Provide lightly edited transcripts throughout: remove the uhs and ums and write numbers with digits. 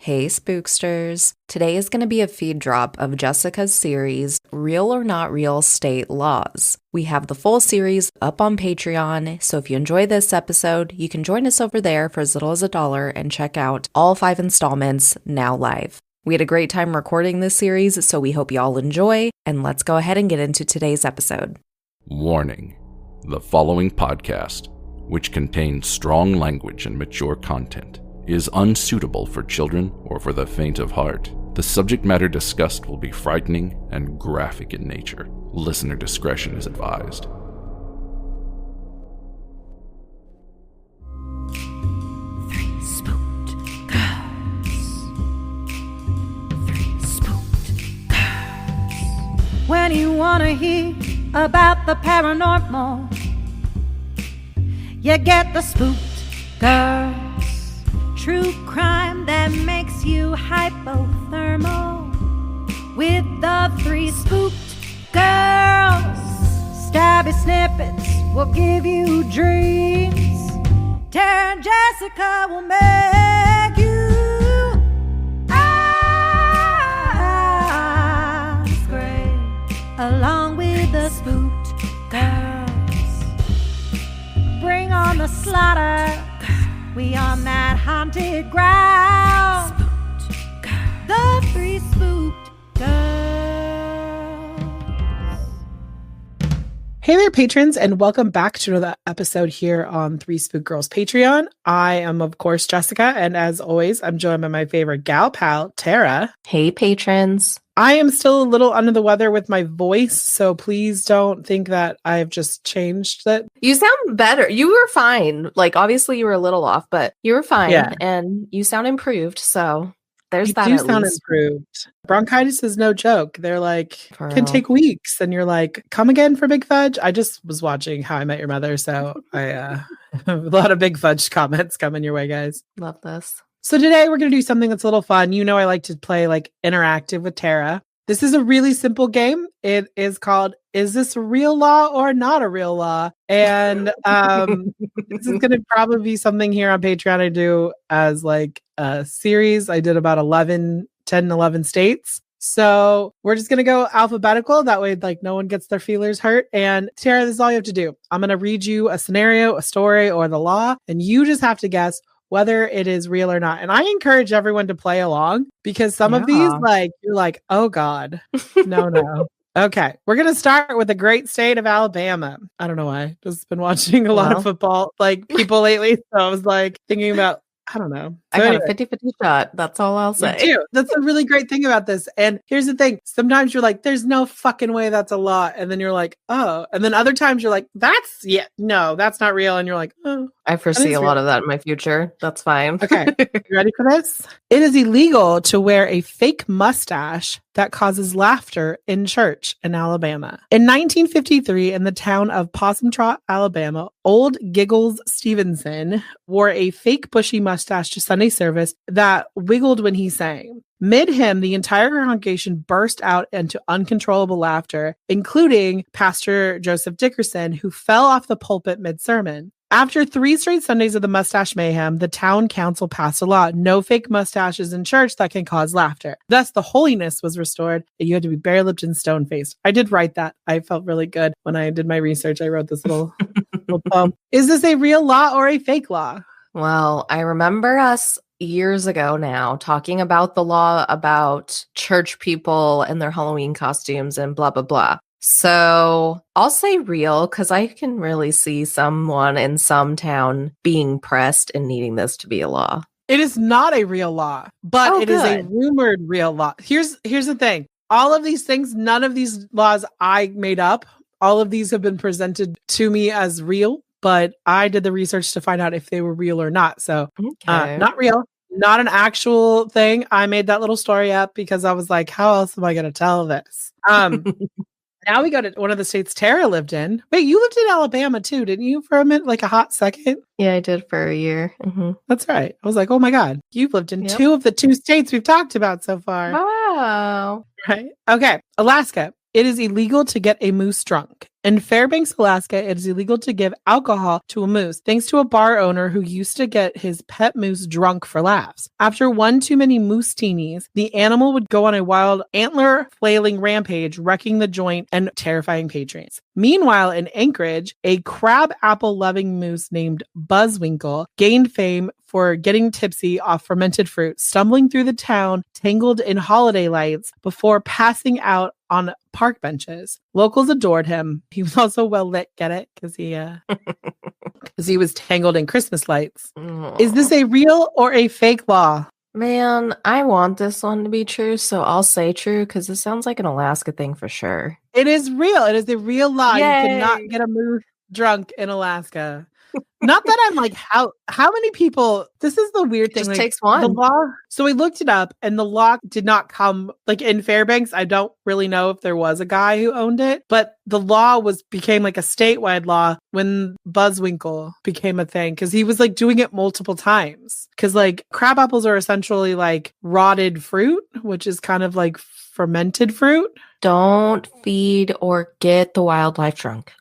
Hey Spooksters! Today is going to be a feed drop of Jessica's series, Real or Not Real State Laws. We have the full series up on Patreon, so if you enjoy this episode, you can join us over there for as little as $1 and check out all 5 installments now live. We had a great time recording this series, so we hope you all enjoy, and let's go ahead and get into today's episode. Warning: the following podcast, which contains strong language and mature content, is unsuitable for children or for the faint of heart. The subject matter discussed will be frightening and graphic in nature. Listener discretion is advised. Three spooked girls. Three spooked girls. When you want to hear about the paranormal, you get the spooked girls. True crime that makes you hypothermal with the three spooked girls. Stabby snippets will give you dreams. Tara and Jessica will make you scream along with the spooked girls. Bring on the slaughter. We on that haunted ground. Spooked girls. The three spooked girls. Hey there, patrons, and welcome back to another episode here on Three Spooked Girls Patreon. I am, of course, Jessica, and as always, I'm joined by my favorite gal pal, Tara. Hey patrons! I am still a little under the weather with my voice, so please don't think that I've just changed it. You sound better. You were fine. Like, obviously you were a little off, but you were fine, Yeah. and you sound improved, so there's You that do at sound least. improved. Bronchitis is no joke. They're like, For can real. take weeks, and you're like, come again for Big Fudge? I just was watching How I Met Your Mother, so a lot of Big Fudge comments coming your way, guys. Love this. So today we're going to do something that's a little fun. You know I like to play like interactive with Tara. This is a really simple game. It is called Is This a Real Law or Not a Real Law? And this is going to probably be something here on Patreon I do as like a series. I did about 11 states. So we're just going to go alphabetical. That way, like, no one gets their feelers hurt. And Tara, this is all you have to do. I'm going to read you a scenario, a story, or the law, and you just have to guess whether it is real or not. And I encourage everyone to play along because some of these, like, you're like, oh God, no. Okay. We're going to start with the great state of Alabama. I don't know why. Just been watching a lot of football, like, people lately. So I was like thinking about, I don't know. I got a 50-50 shot. That's all I'll say. Me too. That's a really great thing about this. And here's the thing. Sometimes you're like, there's no fucking way that's a law. And then you're like, oh. And then other times you're like, no, that's not real. And you're like, oh. I foresee a lot of that in my future. That's fine. Okay. You ready for this? It is illegal to wear a fake mustache that causes laughter in church in Alabama. In 1953, in the town of Possum Trot, Alabama, Old Giggles Stevenson wore a fake bushy mustache to Sunday service that wiggled when he sang. Mid-hymn, the entire congregation burst out into uncontrollable laughter, including Pastor Joseph Dickerson, who fell off the pulpit mid-sermon. After 3 straight Sundays of the mustache mayhem, the town council passed a law: no fake mustaches in church that can cause laughter. Thus, the holiness was restored, and you had to be bare-lipped and stone-faced. I did write that. I felt really good when I did my research. I wrote this little poem. Is this a real law or a fake law? Well, I remember us years ago now talking about the law about church people and their Halloween costumes and blah, blah, blah. So I'll say real because I can really see someone in some town being pressed and needing this to be a law. It is not a real law, but it is a rumored real law. Here's the thing. All of these things, none of these laws I made up. All of these have been presented to me as real, but I did the research to find out if they were real or not. So not real, not an actual thing. I made that little story up because I was like, how else am I going to tell this? Now we go to one of the states Tara lived in. Wait, you lived in Alabama too, didn't you? For a minute, like a hot second? Yeah, I did for a year. Mm-hmm. That's right. I was like, oh my God, you've lived in 2 of the 2 states we've talked about so far. Wow. Right. Okay. Alaska. It is illegal to get a moose drunk. In Fairbanks, Alaska, it is illegal to give alcohol to a moose, thanks to a bar owner who used to get his pet moose drunk for laughs. After one too many moose teenies, the animal would go on a wild antler flailing rampage, wrecking the joint and terrifying patrons. Meanwhile, in Anchorage, a crab apple loving moose named Buzzwinkle gained fame for getting tipsy off fermented fruit, stumbling through the town, tangled in holiday lights before passing out on park benches. Locals adored him. He was also well lit, get it? Because he was tangled in Christmas lights. Aww. Is this a real or a fake law? Man, I want this one to be true, so I'll say true because it sounds like an Alaska thing for sure. It is real. It is a real law. Yay. You cannot get a moose drunk in Alaska. Not that I'm like, how many people, this is the weird thing. Just like, takes one. The law. So we looked it up and the law did not come like in Fairbanks. I don't really know if there was a guy who owned it, but the law became like a statewide law when Buzzwinkle became a thing. Cause he was like doing it multiple times. Cause like crab apples are essentially like rotted fruit, which is kind of like fermented fruit. Don't feed or get the wildlife drunk.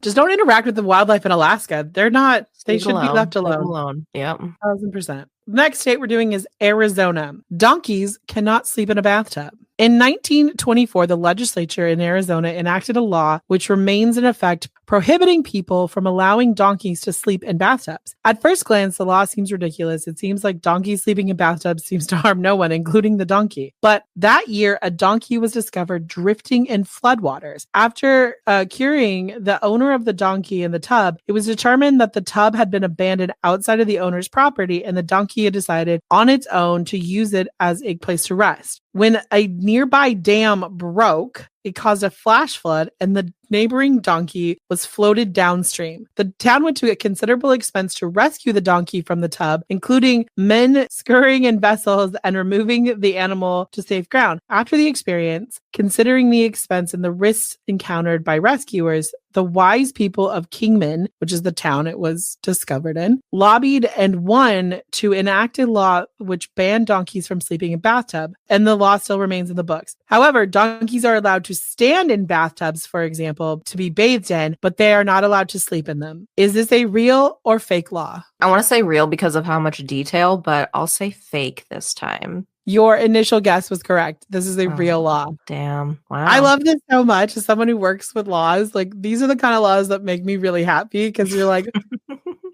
Just don't interact with the wildlife in Alaska. They should be left alone. Leave alone. Yep. 1,000%. Next state we're doing is Arizona. Donkeys cannot sleep in a bathtub. In 1924, the legislature in Arizona enacted a law which remains in effect prohibiting people from allowing donkeys to sleep in bathtubs. At first glance, the law seems ridiculous. It seems like donkeys sleeping in bathtubs seems to harm no one, including the donkey. But that year, a donkey was discovered drifting in floodwaters. After curing the owner of the donkey in the tub, it was determined that the tub had been abandoned outside of the owner's property, and the donkey had decided on its own to use it as a place to rest. When a nearby dam broke, it caused a flash flood and the neighboring donkey was floated downstream. The town went to a considerable expense to rescue the donkey from the tub, including men scurrying in vessels and removing the animal to safe ground. After the experience, considering the expense and the risks encountered by rescuers, the wise people of Kingman, which is the town it was discovered in, lobbied and won to enact a law which banned donkeys from sleeping in bathtub, and the law still remains in the books. However, donkeys are allowed to stand in bathtubs, for example, to be bathed in, but they are not allowed to sleep in them. Is this a real or fake law? I want to say real because of how much detail, but I'll say fake this time. Your initial guess was correct. This is a real law. Damn. Wow. I love this so much as someone who works with laws. Like, these are the kind of laws that make me really happy because you're like,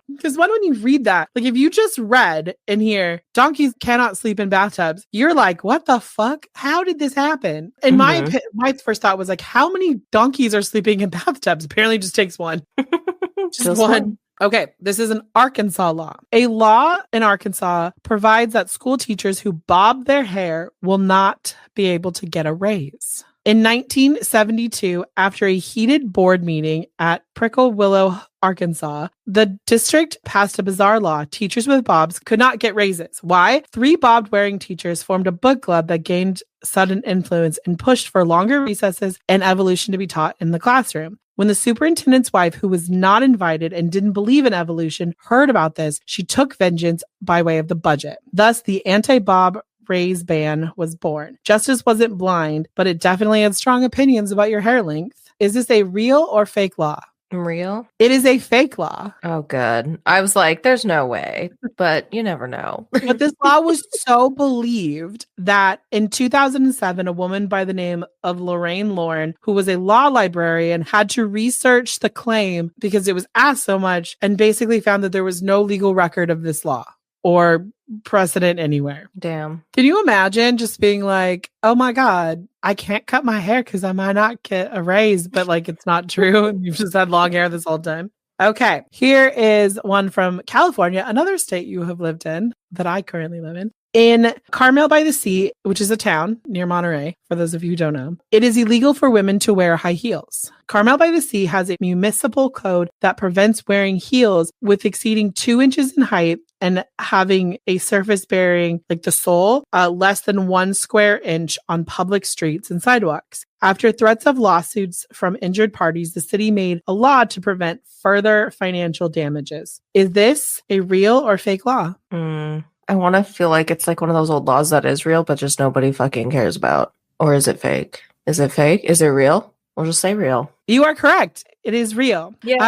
because when you read that, like if you just read in here, donkeys cannot sleep in bathtubs, you're like, what the fuck? How did this happen? And my first thought was like, how many donkeys are sleeping in bathtubs? Apparently it just takes one. just one. Okay, this is an Arkansas law. A law in Arkansas provides that school teachers who bob their hair will not be able to get a raise. In 1972, after a heated board meeting at Prickle Willow, Arkansas, the district passed a bizarre law. Teachers with bobs could not get raises. Why? 3 bobbed-wearing teachers formed a book club that gained sudden influence and pushed for longer recesses and evolution to be taught in the classroom. When the superintendent's wife, who was not invited and didn't believe in evolution, heard about this, she took vengeance by way of the budget. Thus, the anti-bob raise ban was born. Justice wasn't blind, but it definitely had strong opinions about your hair length. Is this a real or fake law? Real? It is a fake law. Oh, good. I was like, there's no way, but you never know. But this law was so believed that in 2007, a woman by the name of Lorraine Lauren, who was a law librarian, had to research the claim because it was asked so much and basically found that there was no legal record of this law or precedent anywhere. Damn. Can you imagine just being like, oh my God, I can't cut my hair because I might not get a raise, but like it's not true. And you've just had long hair this whole time. Okay, here is one from California, another state you have lived in that I currently live in. In Carmel by the Sea, which is a town near Monterey, for those of you who don't know, it is illegal for women to wear high heels. Carmel by the Sea has a municipal code that prevents wearing heels with exceeding 2 inches in height and having a surface bearing, like the sole, less than 1 square inch on public streets and sidewalks. After threats of lawsuits from injured parties, the city made a law to prevent further financial damages. Is this a real or fake law? I want to feel like it's like one of those old laws that is real, but just nobody fucking cares about. Or is it fake? Is it fake? Is it real? We'll just say real. You are correct. It is real. Yay.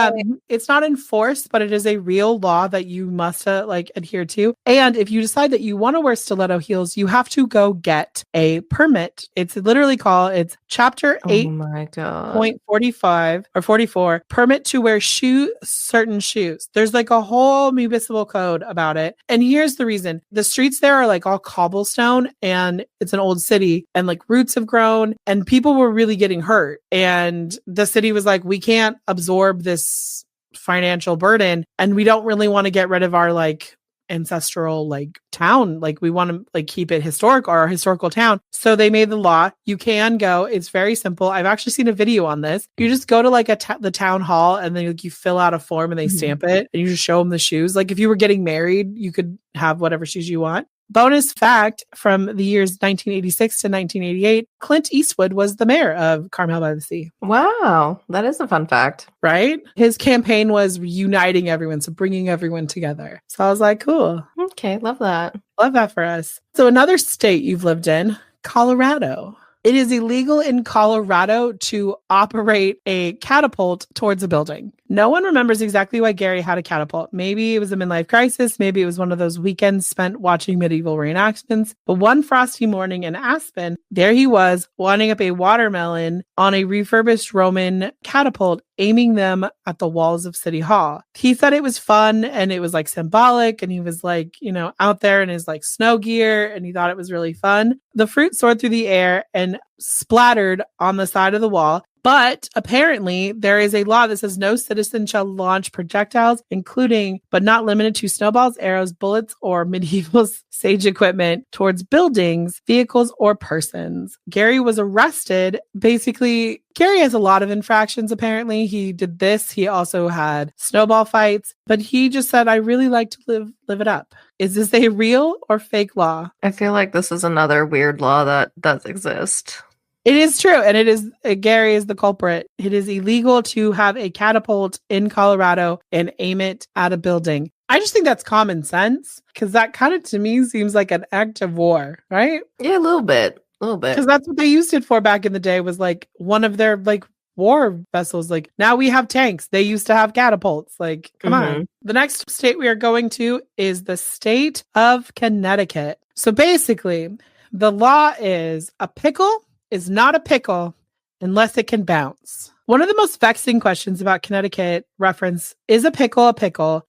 It's not enforced, but it is a real law that you must adhere to. And if you decide that you want to wear stiletto heels, you have to go get a permit. It's literally it's Chapter 8. Oh my God. Point 45 or 44, permit to wear certain shoes. There's like a whole municipal code about it. And here's the reason. The streets there are like all cobblestone and it's an old city and like roots have grown and people were really getting hurt. And the city was like, we can't absorb this financial burden and we don't really want to get rid of our like ancestral like town. Like we want to like keep it historic or a historical town. So they made the law. You can go. It's very simple. I've actually seen a video on this. You just go to like the town hall and then like, you fill out a form and they stamp it and you just show them the shoes. Like if you were getting married, you could have whatever shoes you want. Bonus fact from the years 1986 to 1988, Clint Eastwood was the mayor of Carmel by the Sea. Wow. That is a fun fact. Right? His campaign was uniting everyone, so bringing everyone together. So I was like, cool. Okay. Love that. Love that for us. So another state you've lived in, Colorado. It is illegal in Colorado to operate a catapult towards a building. No one remembers exactly why Gary had a catapult. Maybe it was a midlife crisis. Maybe it was one of those weekends spent watching medieval reenactments. But one frosty morning in Aspen, there he was, winding up a watermelon on a refurbished Roman catapult, aiming them at the walls of City Hall. He said it was fun and it was like symbolic and he was like, out there in his like snow gear and he thought it was really fun. The fruit soared through the air and splattered on the side of the wall. But apparently there is a law that says no citizen shall launch projectiles, including but not limited to snowballs, arrows, bullets, or medieval sage equipment towards buildings, vehicles, or persons. Gary was arrested. Basically, Gary has a lot of infractions, apparently. He did this. He also had snowball fights, but he just said, I really like to live it up. Is this a real or fake law? I feel like this is another weird law that does exist. It is true. And it is, Gary is the culprit. It is illegal to have a catapult in Colorado and aim it at a building. I just think that's common sense because that kind of to me seems like an act of war, right? Yeah, a little bit. Because that's what they used it for back in the day was like one of their like war vessels. Like now we have tanks. They used to have catapults. Like, come on. The next state we are going to is the state of Connecticut. So basically, the law is a pickle is not a pickle unless it can bounce. One of the most vexing questions about Connecticut reference is a pickle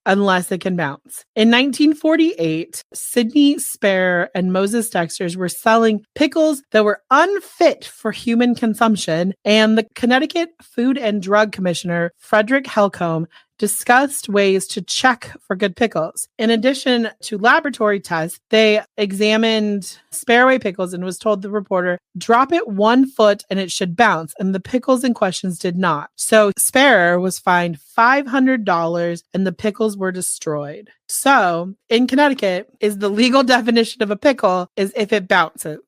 unless it can bounce. In 1948, Sidney Spare and Moses Dexter's were selling pickles that were unfit for human consumption, and the Connecticut Food and Drug Commissioner, Frederick Helcomb, discussed ways to check for good pickles. In addition to laboratory tests, they examined Spareway pickles and was told the reporter, drop it 1 foot and it should bounce. And the pickles in questions did not. So Sparer was fined $500 and the pickles were destroyed. So in Connecticut, is the legal definition of a pickle is if it bounces.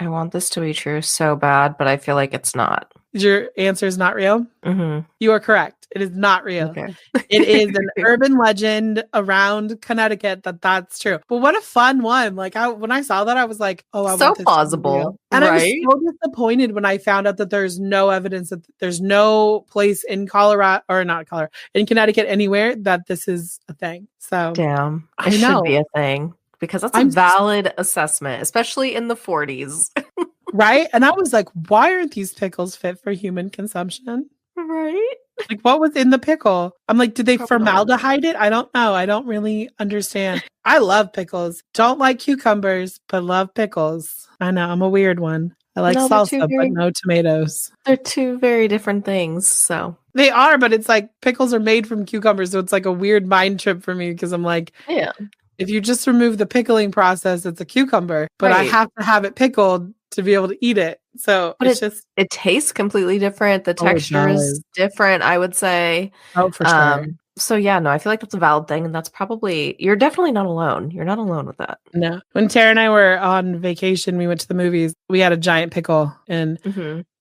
I want this to be true so bad, but I feel like it's not. Your answer is not real? Mm-hmm. You are correct. It is not real. Okay. It is an urban legend around Connecticut that's true. But what a fun one. Like when I saw that, I was like, oh, I so want this plausible. And right? I was so disappointed when I found out that there's no evidence that there's no place in in Connecticut anywhere that this is a thing. So damn, it should be a thing. Because that's a valid assessment, especially in the 40s. Right? And I was like, why aren't these pickles fit for human consumption? Right? Like, what was in the pickle? I'm like, did they formaldehyde it? I don't know. I don't really understand. I love pickles. Don't like cucumbers, but love pickles. I know. I'm a weird one. I like salsa, but no tomatoes. They're two very different things, so. They are, but it's like pickles are made from cucumbers, so it's like a weird mind trip for me because I'm like, yeah. If you just remove the pickling process, it's a cucumber, but I have to have it pickled to be able to eat it. So but it tastes completely different. The texture is different, I would say. Oh, for sure. So yeah, no, I feel like that's a valid thing. And that's you're definitely not alone. You're not alone with that. No. When Tara and I were on vacation, we went to the movies. We had a giant pickle and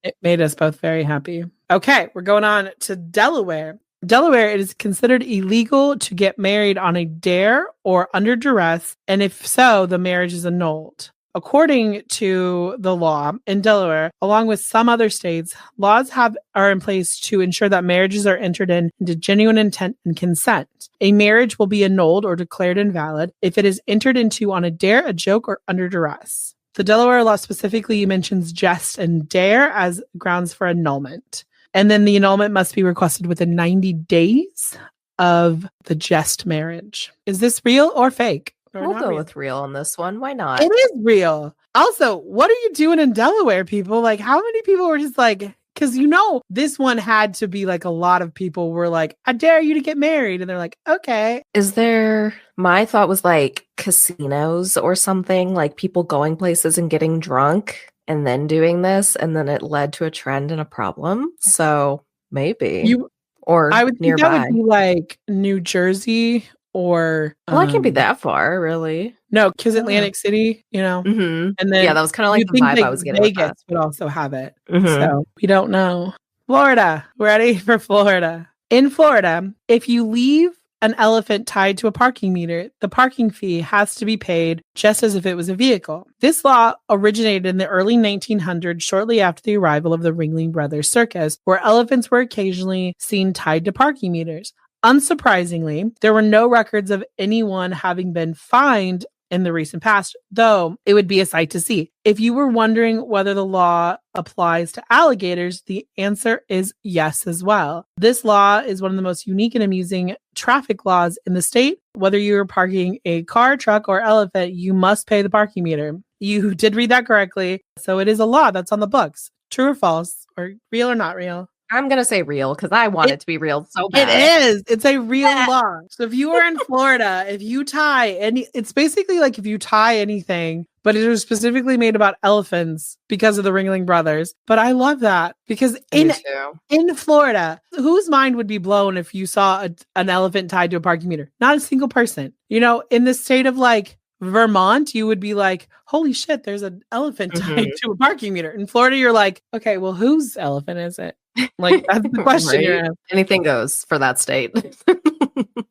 it made us both very happy. Okay, we're going on to Delaware. Delaware, it is considered illegal to get married on a dare or under duress, and if so, the marriage is annulled. According to the law in Delaware, along with some other states, laws are in place to ensure that marriages are entered into genuine intent and consent. A marriage will be annulled or declared invalid if it is entered into on a dare, a joke, or under duress. The Delaware law specifically mentions jest and dare as grounds for annulment. And then the annulment must be requested within 90 days of the jest marriage. Is this real or fake? We'll go with real on this one. Why not? It is real. Also, what are you doing in Delaware, people? Like, how many people were just like, because this one had to be like a lot of people were like, I dare you to get married. And they're like, okay. My thought was like casinos or something, like people going places and getting drunk and then doing this. And then it led to a trend and a problem. So maybe. I would nearby. think that would be like New Jersey. Or it can't be that far, really. No, because Atlantic City, Mm-hmm. And then that was kind of like the vibe I was getting. Vegas would also have it, mm-hmm. So we don't know. Florida, ready for Florida? In Florida, if you leave an elephant tied to a parking meter, the parking fee has to be paid just as if it was a vehicle. This law originated in the early 1900s, shortly after the arrival of the Ringling Brothers Circus, where elephants were occasionally seen tied to parking meters. Unsurprisingly, there were no records of anyone having been fined in the recent past, though it would be a sight to see. If you were wondering whether the law applies to alligators, the answer is yes as well. This law is one of the most unique and amusing traffic laws in the state. Whether you're parking a car, truck, or elephant, you must pay the parking meter. You did read that correctly. So it is a law that's on the books. True or false, or real or not real? I'm going to say real because I want it to be real so bad. It is. It's a real law. So if you are in Florida, if you tie it's basically like if you tie anything, but it was specifically made about elephants because of the Ringling Brothers. But I love that because in Florida, whose mind would be blown if you saw an elephant tied to a parking meter? Not a single person. In the state of like Vermont, you would be like, holy shit, there's an elephant tied to a parking meter. In Florida, you're like, okay, well, whose elephant is it? Like, that's the question. Right? Anything goes for that state.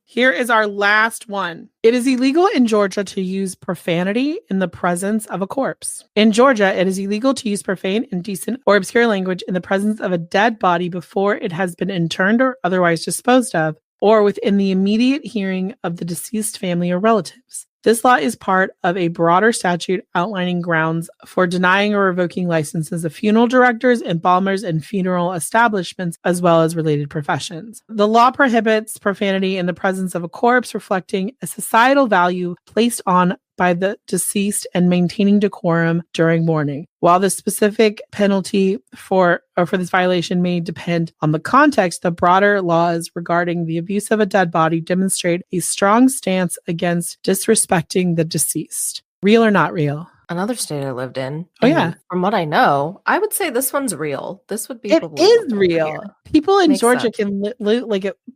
Here is our last one. It is illegal in Georgia to use profanity in the presence of a corpse. In Georgia, it is illegal to use profane, indecent, or obscure language in the presence of a dead body before it has been interned or otherwise disposed of, or within the immediate hearing of the deceased family or relatives. This law is part of a broader statute outlining grounds for denying or revoking licenses of funeral directors, embalmers, and funeral establishments, as well as related professions. The law prohibits profanity in the presence of a corpse, reflecting a societal value placed on by the deceased and maintaining decorum during mourning. While the specific penalty for this violation may depend on the context, the broader laws regarding the abuse of a dead body demonstrate a strong stance against disrespecting the deceased. Real or not real? Another state I lived in. Oh, yeah. From what I know, I would say this one's real. This would be. It is real. People in Georgia can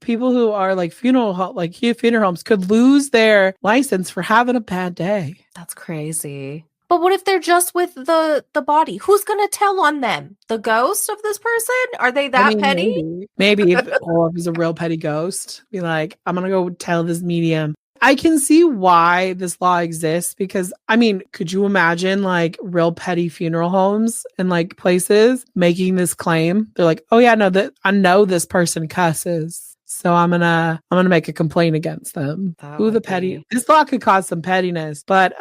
people who are like funeral homes could lose their license for having a bad day. That's crazy. But what if they're just with the body? Who's going to tell on them? The ghost of this person? Are they that petty? Maybe if he's a real petty ghost, be like, I'm going to go tell this medium. I can see why this law exists because, could you imagine like real petty funeral homes and like places making this claim? They're like, oh yeah, no, I know this person cusses, so I'm gonna make a complaint against them. This law could cause some pettiness, but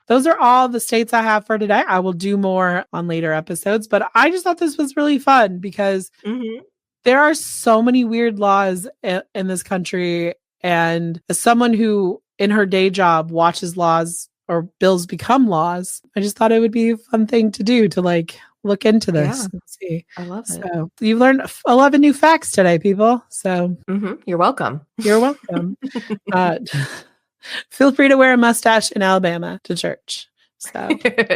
those are all the states I have for today. I will do more on later episodes, but I just thought this was really fun because there are so many weird laws in this country. And as someone who in her day job watches laws or bills become laws, I just thought it would be a fun thing to do to like look into this and see. I love it. So you've learned 11 new facts today, people. So you're welcome. You're welcome. Feel free to wear a mustache in Alabama to church. So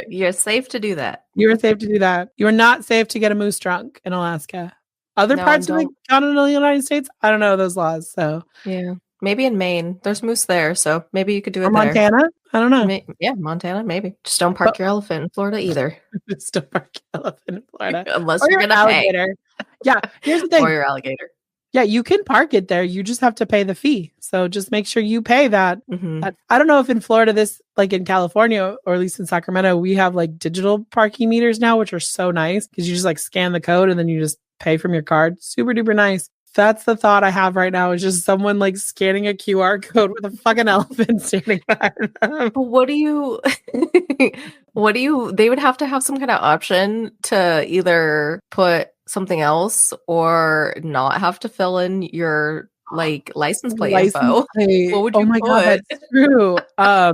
you're safe to do that. You are safe to do that. You are not safe to get a moose drunk in Alaska. Other parts of the continental United States, I don't know those laws. So yeah. Maybe in Maine. There's moose there, so maybe you could do it there. Montana? I don't know. Montana, maybe. Just don't park your elephant in Florida either. Just don't park your elephant in Florida. Unless you're going to pay. Yeah, here's the thing. Or your alligator. Yeah, you can park it there. You just have to pay the fee. So just make sure you pay that. Mm-hmm. I don't know if in Florida, this, like in California, or at least in Sacramento, we have like digital parking meters now, which are so nice because you just like scan the code and then you just pay from your card. Super duper nice. That's the thought I have right now, is just someone like scanning a QR code with a fucking elephant standing behind them. But what do you, they would have to have some kind of option to either put something else or not have to fill in your like license plate info. What would you my put? God, that's true. I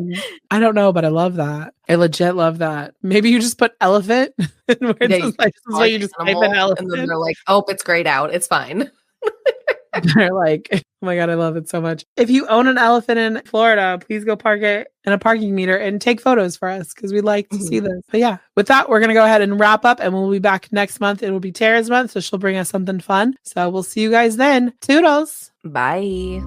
don't know, but I love that. I legit love that. Maybe you just put elephant and where it says license plate, you just type in elephant. And then they're like, oh, it's grayed out. It's fine. They're like, oh my God, I love it so much. If you own an elephant in Florida, please go park it in a parking meter and take photos for us because we'd like to see this. But yeah, with that, we're going to go ahead and wrap up, and we'll be back next month. It will be Tara's month, so she'll bring us something fun. So we'll see you guys then. Toodles. Bye.